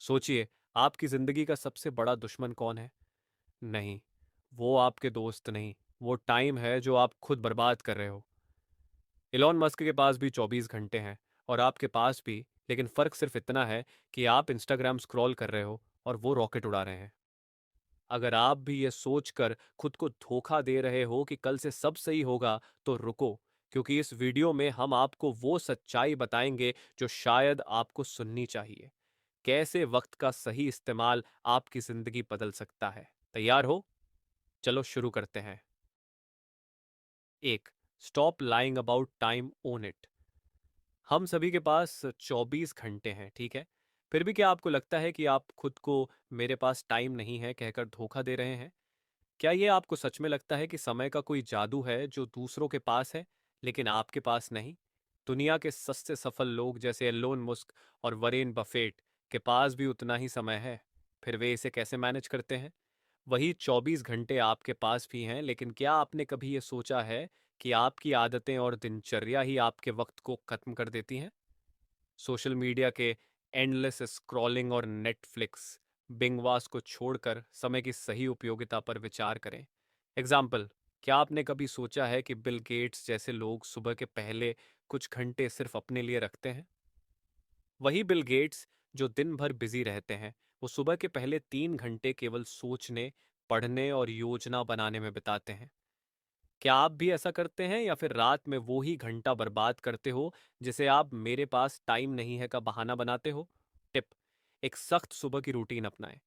सोचिए, आपकी जिंदगी का सबसे बड़ा दुश्मन कौन है? नहीं, वो आपके दोस्त नहीं, वो टाइम है जो आप खुद बर्बाद कर रहे हो। इलॉन मस्क के पास भी 24 घंटे हैं और आपके पास भी, लेकिन फर्क सिर्फ इतना है कि आप इंस्टाग्राम स्क्रॉल कर रहे हो और वो रॉकेट उड़ा रहे हैं। अगर आप भी ये सोचकर खुद को धोखा दे रहे हो कि कल से सब सही होगा, तो रुको, क्योंकि इस वीडियो में हम आपको वो सच्चाई बताएंगे जो शायद आपको सुननी चाहिए। कैसे वक्त का सही इस्तेमाल आपकी जिंदगी बदल सकता है। तैयार हो? चलो शुरू करते हैं। एक, stop lying about time, own it. हम सभी के पास 24 घंटे हैं, ठीक है? फिर भी क्या आपको लगता है कि आप खुद को मेरे पास टाइम नहीं है कहकर धोखा दे रहे हैं? क्या ये आपको सच में लगता है कि समय का कोई जादू है जो दूसरों के पास है लेकिन आपके पास नहीं? दुनिया के सबसे सफल लोग जैसे एलोन मस्क और वरेन बफेट के पास भी उतना ही समय है। फिर वे इसे कैसे मैनेज करते हैं? वही 24 घंटे आपके पास भी हैं, लेकिन क्या आपने कभी ये सोचा है कि आपकी आदतें और दिनचर्या ही आपके वक्त को खत्म कर देती हैं? सोशल मीडिया के एंडलेस स्क्रॉलिंग और नेटफ्लिक्स बिंगवास को छोड़कर समय की सही उपयोगिता पर विचार करें। एग्जाम्पल, क्या आपने कभी सोचा है कि बिल गेट्स जैसे लोग सुबह के पहले कुछ घंटे सिर्फ अपने लिए रखते हैं? वही बिल गेट्स जो दिन भर बिजी रहते हैं, वो सुबह के पहले 3 घंटे केवल सोचने, पढ़ने और योजना बनाने में बिताते हैं। क्या आप भी ऐसा करते हैं या फिर रात में वो ही घंटा बर्बाद करते हो जिसे आप मेरे पास टाइम नहीं है का बहाना बनाते हो? टिप: एक सख्त सुबह की रूटीन अपनाएं।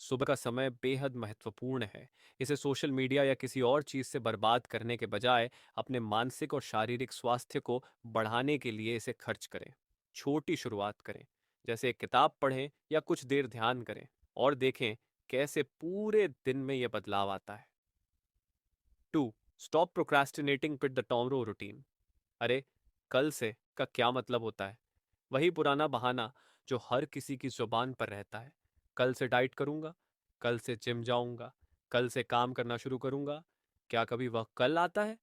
सुबह का समय बेहद महत्वपूर्ण है। इसे सोशल मीडिया या किसी और चीज से बर्बाद करने के बजाय अपने मानसिक और शारीरिक स्वास्थ्य को बढ़ाने के लिए इसे खर्च करें। छोटी शुरुआत करें, जैसे एक किताब पढ़ें या कुछ देर ध्यान करें, और देखें कैसे पूरे दिन में यह बदलाव आता है। 2. Stop procrastinating with the tomorrow routine. अरे, कल से का क्या मतलब होता है? वही पुराना बहाना जो हर किसी की जुबान पर रहता है। कल से डाइट करूंगा, कल से जिम जाऊंगा, कल से काम करना शुरू करूंगा। क्या कभी वह कल आता है?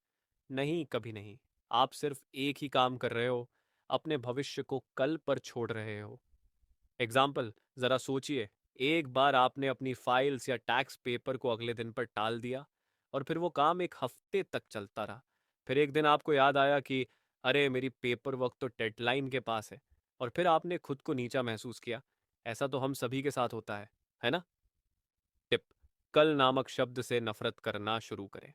नहीं, कभी नहीं। आप सिर्फ एक ही काम कर रहे हो, अपने भविष्य को कल पर छोड़ रहे हो। एग्जाम्पल, जरा सोचिए, एक बार आपने अपनी फाइल्स या टैक्स पेपर को अगले दिन पर टाल दिया और फिर वो काम एक हफ्ते तक चलता रहा। फिर एक दिन आपको याद आया कि अरे, मेरी पेपर वर्क तो डेडलाइन के पास है, और फिर आपने खुद को नीचा महसूस किया। ऐसा तो हम सभी के साथ होता है ना? टिप: कल नामक शब्द से नफरत करना शुरू करें।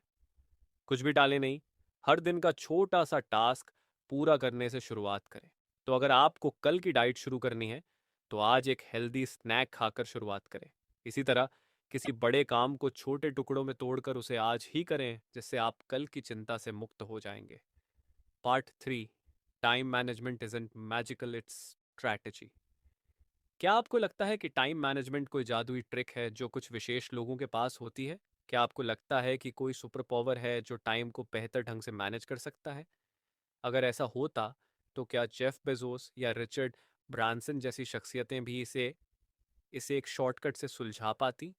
कुछ भी टालें नहीं, हर दिन का छोटा सा टास्क पूरा करने से शुरुआत करें। तो अगर आपको कल की डाइट शुरू करनी है, तो आज एक हेल्दी स्नैक खाकर शुरुआत करें। इसी तरह किसी बड़े काम को छोटे टुकड़ों में तोड़कर उसे आज ही करें, जिससे आप कल की चिंता से मुक्त हो जाएंगे। Part 3: time management isn't magical, it's strategy. क्या आपको लगता है कि टाइम मैनेजमेंट कोई जादुई ट्रिक है जो कुछ विशेष लोगों के पास होती है? क्या आपको लगता है कि कोई सुपर पावर है जो टाइम को बेहतर ढंग से मैनेज कर सकता है? अगर ऐसा होता, तो क्या जेफ बेजोस या रिचर्ड ब्रांसन जैसी शख्सियतें भी इसे इसे एक शॉर्टकट से सुलझा पाती?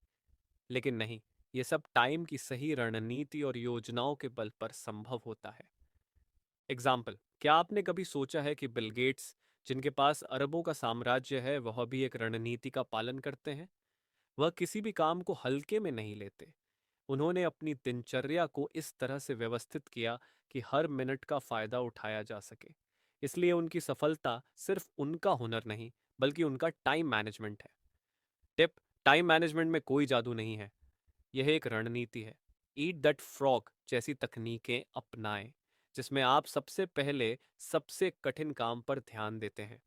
लेकिन नहीं, ये सब टाइम की सही रणनीति और योजनाओं के बल पर संभव होता है। एग्जाम्पल, क्या आपने कभी सोचा है कि बिल गेट्स, जिनके पास अरबों का साम्राज्य है, वह भी एक रणनीति का पालन करते हैं? वह किसी भी काम को हल्के में नहीं लेते। उन्होंने अपनी दिनचर्या को इस तरह से व्यवस्थित किया कि हर मिनट का फायदा उठाया जा सके। इसलिए उनकी सफलता सिर्फ उनका हुनर नहीं, बल्कि उनका टाइम मैनेजमेंट है। टिप: टाइम मैनेजमेंट में कोई जादू नहीं है, यह एक रणनीति है। ईट दैट फ्रॉग जैसी तकनीकें अपनाएं, जिसमें आप सबसे पहले सबसे कठिन काम पर ध्यान देते हैं।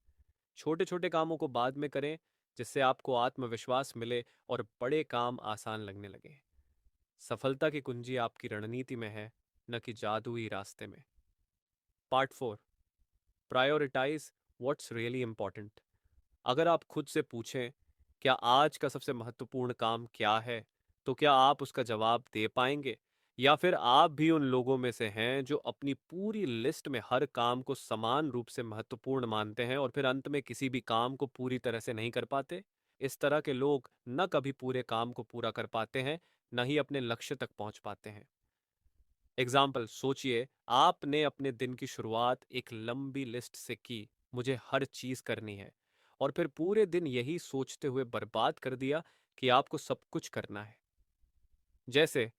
छोटे छोटे कामों को बाद में करें, जिससे आपको आत्मविश्वास मिले और बड़े काम आसान लगने लगे। सफलता की कुंजी आपकी रणनीति में है, न कि जादुई रास्ते में। Part 4: prioritise what's really important. अगर आप खुद से पूछें, क्या आज का सबसे महत्वपूर्ण काम क्या है, तो क्या आप उसका जवाब दे पाएंगे? या फिर आप भी उन लोगों में से हैं जो अपनी पूरी लिस्ट में हर काम को समान रूप से महत्वपूर्ण मानते हैं और फिर अंत में किसी भी काम को पूरी तरह से नहीं कर पाते? इस तरह के लोग न कभी पूरे काम को पूरा कर पाते हैं, न ही अपने लक्ष्य तक पहुंच पाते हैं। एग्जाम्पल, सोचिए, आपने अपने दिन की शुरुआत एक लंबी लिस्ट से की, मुझे हर चीज करनी है, और फिर पूरे दिन यही सोचते हुए बर्बाद कर दिया कि आपको सब कुछ करना है। जैसे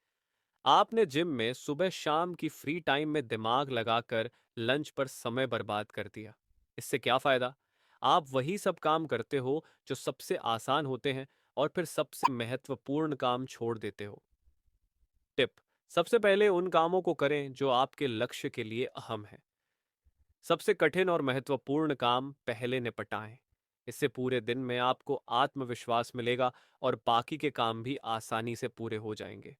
आपने जिम में सुबह शाम की फ्री टाइम में दिमाग लगाकर लंच पर समय बर्बाद कर दिया। इससे क्या फायदा? आप वही सब काम करते हो जो सबसे आसान होते हैं, और फिर सबसे महत्वपूर्ण काम छोड़ देते हो। टिप: सबसे पहले उन कामों को करें जो आपके लक्ष्य के लिए अहम है। सबसे कठिन और महत्वपूर्ण काम पहले निपटाएं। इससे पूरे दिन में आपको आत्मविश्वास मिलेगा और बाकी के काम भी आसानी से पूरे हो जाएंगे।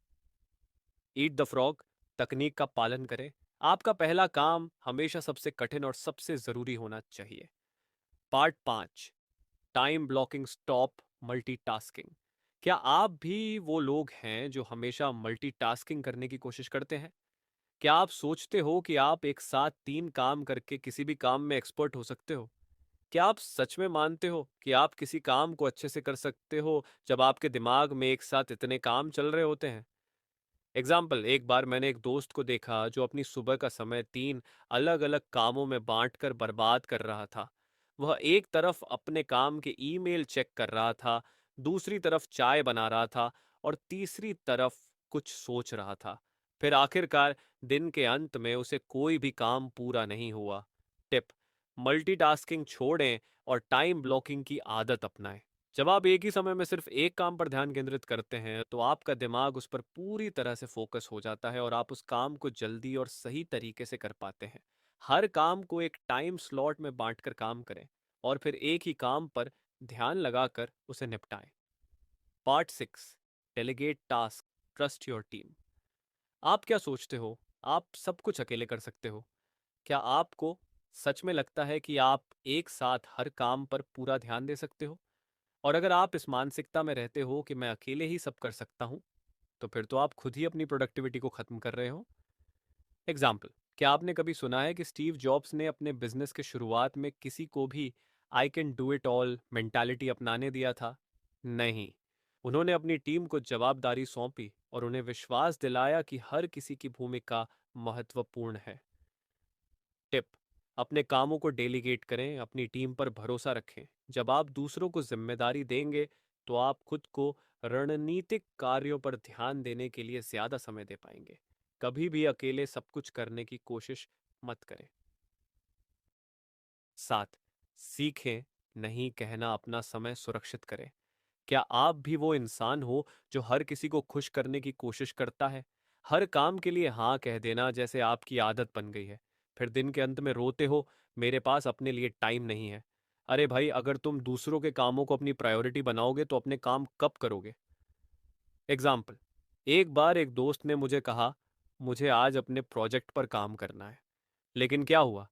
ईट द फ्रॉग तकनीक का पालन करें। आपका पहला काम हमेशा सबसे कठिन और सबसे जरूरी होना चाहिए। Part 5: time blocking stop multitasking. क्या आप भी वो लोग हैं जो हमेशा मल्टीटास्किंग करने की कोशिश करते हैं? क्या आप सोचते हो कि आप एक साथ 3 काम करके किसी भी काम में एक्सपर्ट हो सकते हो? क्या आप सच में मानते हो कि आप किसी काम को अच्छे से कर सकते हो जब आपके दिमाग में एक साथ इतने काम चल रहे होते हैं? एग्जाम्पल: एक बार मैंने एक दोस्त को देखा जो अपनी सुबह का समय 3 अलग अलग कामों में बांटकर बर्बाद कर रहा था। वह एक तरफ अपने काम के ईमेल चेक कर रहा था, दूसरी तरफ चाय बना रहा था, और तीसरी तरफ कुछ सोच रहा था। फिर आखिरकार दिन के अंत में उसे कोई भी काम पूरा नहीं हुआ। टिप: मल्टीटास्किंग छोड़ें और टाइम ब्लॉकिंग की आदत अपनाएं। जब आप एक ही समय में सिर्फ एक काम पर ध्यान केंद्रित करते हैं तो आपका दिमाग उस पर पूरी तरह से फोकस हो जाता है और आप उस काम को जल्दी और सही तरीके से कर पाते हैं। हर काम को एक टाइम स्लॉट में बांटकर काम करें, और फिर एक ही काम पर ध्यान लगाकर उसे निपटाएं। Part 6: delegate task, trust your team. आप क्या सोचते हो आप सब कुछ अकेले कर सकते हो? क्या आपको सच में लगता है कि आप एक साथ हर काम पर पूरा ध्यान दे सकते हो? और अगर आप इस मानसिकता में रहते हो कि मैं अकेले ही सब कर सकता हूं, तो फिर तो आप खुद ही अपनी प्रोडक्टिविटी को खत्म कर रहे हो। एग्जाम्पल: क्या आपने कभी सुना है कि स्टीव जॉब्स ने अपने बिजनेस के शुरुआत में किसी को भी I can do it all mentality अपनाने दिया था? नहीं। उन्होंने अपनी टीम को जवाबदारी सौंपी और उन्हें विश्वास दिलाया कि हर किसी की भूमिका महत्वपूर्ण है। टिप: अपने कामों को डेलीगेट करें, अपनी टीम पर भरोसा रखें। जब आप दूसरों को जिम्मेदारी देंगे तो आप खुद को रणनीतिक कार्यों पर ध्यान देने के लिए ज्यादा समय दे पाएंगे। कभी भी अकेले सब कुछ करने की कोशिश मत करें। 7: सीखें नहीं कहना, अपना समय सुरक्षित करें। क्या आप भी वो इंसान हो जो हर किसी को खुश करने की कोशिश करता है? हर काम के लिए हाँ कह देना जैसे आपकी आदत बन गई है। फिर दिन के अंत में रोते हो, मेरे पास अपने लिए टाइम नहीं है। अरे भाई, अगर तुम दूसरों के कामों को अपनी प्रायोरिटी बनाओगे तो अपने काम कब करोगे? एग्जाम्पल: एक बार एक दोस्त ने मुझे कहा, मुझे आज अपने प्रोजेक्ट पर काम करना है। लेकिन क्या हुआ?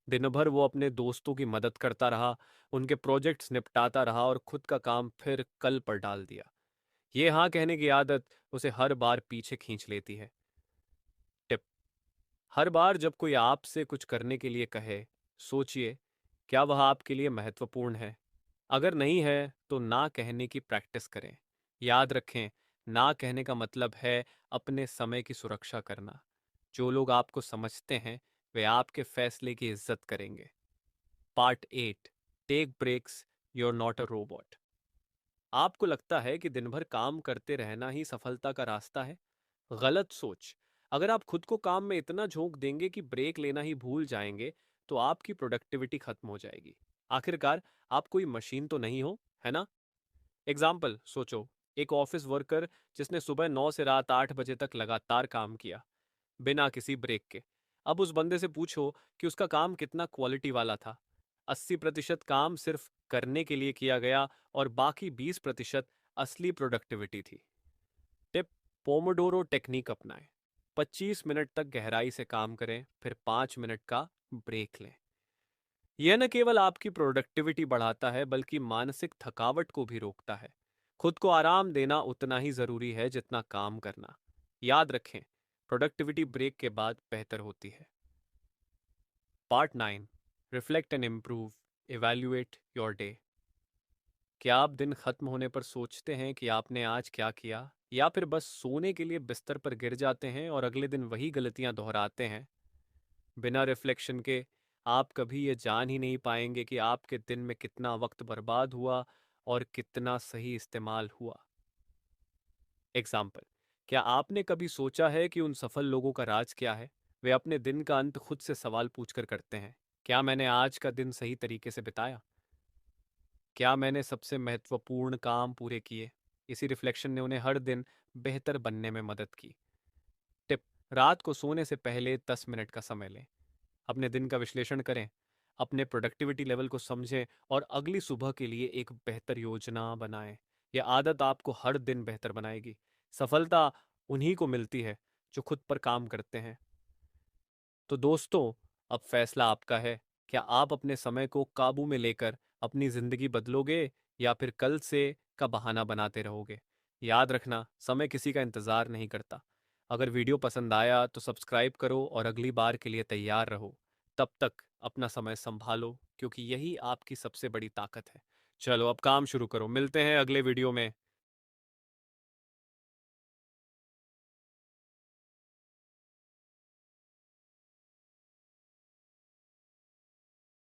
दिन भर वो अपने दोस्तों की मदद करता रहा, उनके प्रोजेक्ट्स निपटाता रहा और खुद का काम फिर कल पर डाल दिया। ये हाँ कहने की आदत उसे हर बार पीछे खींच लेती है। टिप: हर बार जब कोई आपसे कुछ करने के लिए कहे, सोचिए क्या वह आपके लिए महत्वपूर्ण है। अगर नहीं है तो ना कहने की प्रैक्टिस करें। याद रखें, ना कहने का मतलब है अपने समय की सुरक्षा करना। जो लोग आपको समझते हैं वे आपके फैसले की इज्जत करेंगे। Part 8: take breaks, you're not a robot. आपको लगता है कि दिन भर काम करते रहना ही सफलता का रास्ता है? गलत सोच। अगर आप खुद को काम में इतना झोंक देंगे कि ब्रेक लेना ही भूल जाएंगे तो आपकी प्रोडक्टिविटी खत्म हो जाएगी। आखिरकार आप कोई मशीन तो नहीं हो, है ना? एग्जाम्पल सोचो, एक ऑफिस वर्कर जिसने सुबह 9 से रात 8 बजे तक लगातार काम किया बिना किसी ब्रेक के। अब उस बंदे से पूछो कि उसका काम कितना क्वालिटी वाला था। 80% काम सिर्फ करने के लिए किया गया और बाकी 20% असली प्रोडक्टिविटी थी। टिप: पोमोडोरो टेक्निक अपनाएं। 25 मिनट तक गहराई से काम करें, फिर 5 मिनट का ब्रेक लें। यह न केवल आपकी प्रोडक्टिविटी बढ़ाता है बल्कि मानसिक थकावट को भी रोकता है। खुद को आराम देना उतना ही जरूरी है जितना काम करना। याद रखें, प्रोडक्टिविटी ब्रेक के बाद बेहतर होती है। Part 9: reflect and improve, evaluate your day. क्या आप दिन खत्म होने पर सोचते हैं कि आपने आज क्या किया, या फिर बस सोने के लिए बिस्तर पर गिर जाते हैं और अगले दिन वही गलतियां दोहराते हैं? बिना रिफ्लेक्शन के आप कभी ये जान ही नहीं पाएंगे कि आपके दिन में कितना वक्त बर्बाद हुआ और कितना सही इस्तेमाल हुआ। एग्जाम्पल, क्या आपने कभी सोचा है कि उन सफल लोगों का राज क्या है? वे अपने दिन का अंत खुद से सवाल पूछकर करते हैं, क्या मैंने आज का दिन सही तरीके से बिताया? क्या मैंने सबसे महत्वपूर्ण काम पूरे किए? इसी रिफ्लेक्शन ने उन्हें हर दिन बेहतर बनने में मदद की। टिप: रात को सोने से पहले 10 मिनट का समय लें, अपने दिन का विश्लेषण करें, अपने प्रोडक्टिविटी लेवल को समझें और अगली सुबह के लिए एक बेहतर योजना बनाएं। यह आदत आपको हर दिन बेहतर बनाएगी। सफलता उन्हीं को मिलती है जो खुद पर काम करते हैं। तो दोस्तों, अब फैसला आपका है। क्या आप अपने समय को काबू में लेकर अपनी जिंदगी बदलोगे या फिर कल से का बहाना बनाते रहोगे? याद रखना, समय किसी का इंतजार नहीं करता। अगर वीडियो पसंद आया तो सब्सक्राइब करो और अगली बार के लिए तैयार रहो। तब तक अपना समय संभालो, क्योंकि यही आपकी सबसे बड़ी ताकत है। चलो अब काम शुरू करो, मिलते हैं अगले वीडियो में।